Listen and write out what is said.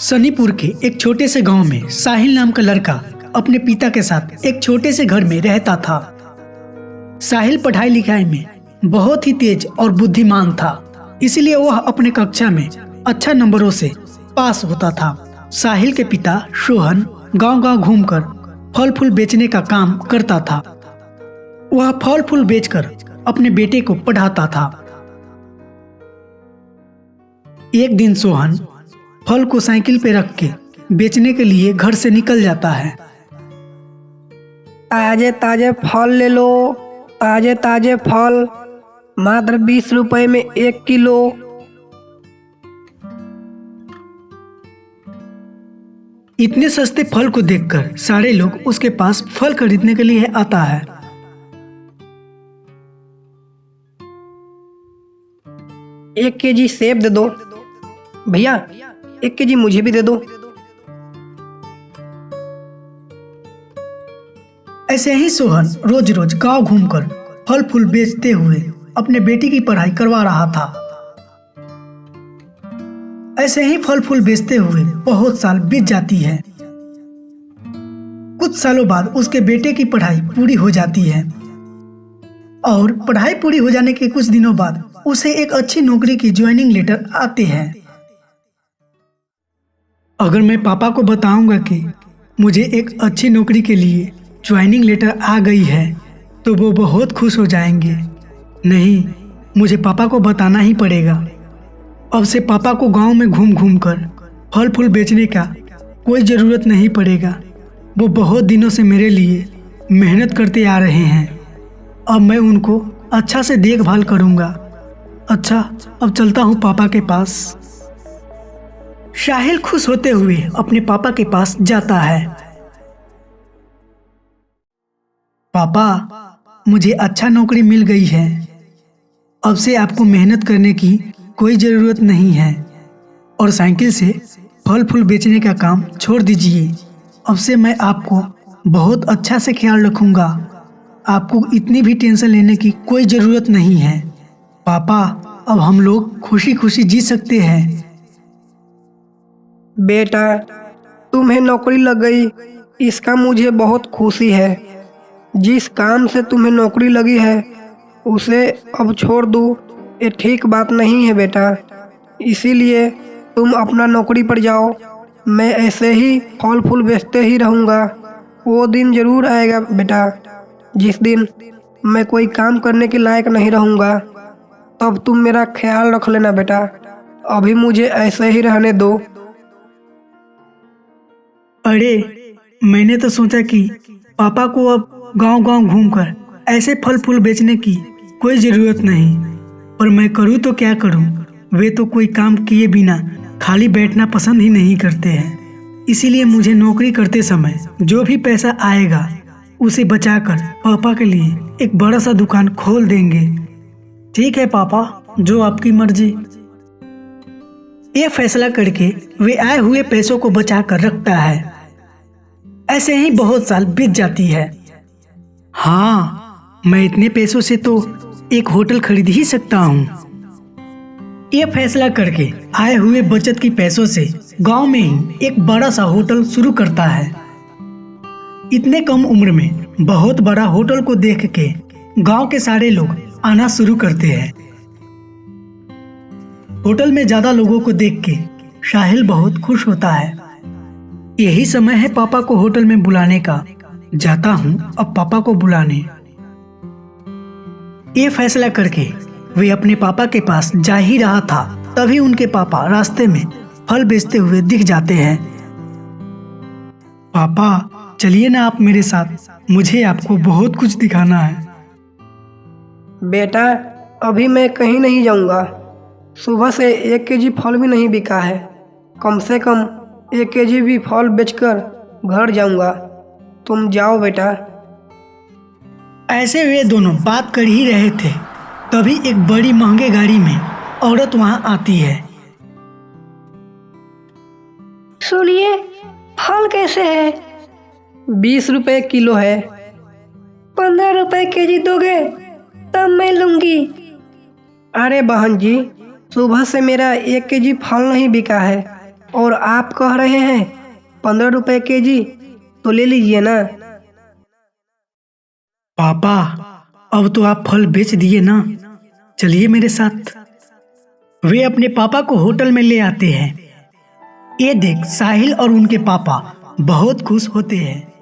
सनीपुर के एक छोटे से गांव में साहिल नाम का लड़का अपने पिता के साथ एक छोटे से घर में रहता था। साहिल पढ़ाई लिखाई में बहुत ही तेज और बुद्धिमान था, इसलिए वह अपने कक्षा में अच्छा नंबरों से पास होता था। साहिल के पिता सोहन गांव-गांव घूमकर फल फूल बेचने का काम करता था। वह फल फूल बेचकर अपने बेटे को पढ़ाता था। एक दिन सोहन फल को साइकिल पे रख के बेचने के लिए घर से निकल जाता है। ताजे ताजे फल ले लो, ताजे ताजे फल मात्र 20 रुपए में 1 किलो। इतने सस्ते फल को देखकर सारे लोग उसके पास फल खरीदने के लिए आता है। 1 केजी सेब दे दो भैया, 1 केजी मुझे भी दे दो। ऐसे ही सोहन रोज रोज गांव घूमकर फल फूल बेचते हुए अपने बेटी की पढ़ाई करवा रहा था। ऐसे ही फल फूल बेचते हुए बहुत साल बीत जाती है। कुछ सालों बाद उसके बेटे की पढ़ाई पूरी हो जाती है और पढ़ाई पूरी हो जाने के कुछ दिनों बाद उसे एक अच्छी नौकरी की ज्वाइनिंग लेटर आते हैं। अगर मैं पापा को बताऊंगा कि मुझे एक अच्छी नौकरी के लिए ज्वाइनिंग लेटर आ गई है तो वो बहुत खुश हो जाएंगे। नहीं, मुझे पापा को बताना ही पड़ेगा। अब से पापा को गांव में घूम घूम कर फल फूल बेचने का कोई ज़रूरत नहीं पड़ेगा। वो बहुत दिनों से मेरे लिए मेहनत करते आ रहे हैं। अब मैं उनको अच्छा से देखभाल करूँगा। अच्छा, अब चलता हूँ पापा के पास। साहिल खुश होते हुए अपने पापा के पास जाता है। पापा, मुझे अच्छा नौकरी मिल गई है। अब से आपको मेहनत करने की कोई ज़रूरत नहीं है और साइकिल से फल फूल बेचने का काम छोड़ दीजिए। अब से मैं आपको बहुत अच्छा से ख्याल रखूंगा। आपको इतनी भी टेंशन लेने की कोई ज़रूरत नहीं है। पापा, अब हम लोग खुशी खुशी जी सकते हैं। बेटा, तुम्हें नौकरी लग गई, इसका मुझे बहुत खुशी है। जिस काम से तुम्हें नौकरी लगी है उसे अब छोड़ दो, ये ठीक बात नहीं है बेटा। इसीलिए तुम अपना नौकरी पर जाओ। मैं ऐसे ही फल फूल बेचते ही रहूँगा। वो दिन ज़रूर आएगा बेटा, जिस दिन मैं कोई काम करने के लायक नहीं रहूँगा। तब तुम मेरा ख्याल रख लेना बेटा। अभी मुझे ऐसे ही रहने दो। अरे, मैंने तो सोचा कि पापा को अब गांव-गांव घूमकर ऐसे फल फूल बेचने की कोई ज़रूरत नहीं, पर मैं करूँ तो क्या करूँ। वे तो कोई काम किए बिना खाली बैठना पसंद ही नहीं करते हैं। इसीलिए मुझे नौकरी करते समय जो भी पैसा आएगा उसे बचाकर पापा के लिए एक बड़ा सा दुकान खोल देंगे। ठीक है पापा, जो आपकी मर्जी। ये फैसला करके वे आए हुए पैसों को बचा कर रखता है। ऐसे ही बहुत साल बीत जाती है। हाँ, मैं इतने पैसों से तो एक होटल खरीद ही सकता हूँ। ये फैसला करके आए हुए बचत की पैसों से गांव में ही एक बड़ा सा होटल शुरू करता है। इतने कम उम्र में बहुत बड़ा होटल को देख के गांव के सारे लोग आना शुरू करते हैं। होटल में ज्यादा लोगों को देख के साहिल बहुत खुश होता है। यही समय है पापा को होटल में बुलाने का। जाता हूँ अब पापा को बुलाने। ये फैसला करके वे अपने पापा के पास जा ही रहा था, तभी उनके पापा रास्ते में फल बेचते हुए दिख जाते हैं। पापा, चलिए ना आप मेरे साथ, मुझे आपको बहुत कुछ दिखाना है। बेटा, अभी मैं कहीं नहीं जाऊंगा। सुबह से 1 केजी फल भी नहीं बिका है। कम से कम 1 केजी भी फल बेचकर घर जाऊंगा। तुम जाओ बेटा। ऐसे वे दोनों बात कर ही रहे थे, तभी एक बड़ी महंगे गाड़ी में औरत वहां आती है। सुनिए, फल कैसे है? 20 रुपए किलो है। 15 रुपए केजी दोगे तब मैं लूंगी। अरे बहन जी, सुबह से मेरा 1 केजी फल नहीं बिका है। और आप कह रहे हैं 15 रुपए केजी, तो ले लीजिए ना। पापा, अब तो आप फल बेच दिए ना, चलिए मेरे साथ। वे अपने पापा को होटल में ले आते हैं। ये देख साहिल और उनके पापा बहुत खुश होते हैं।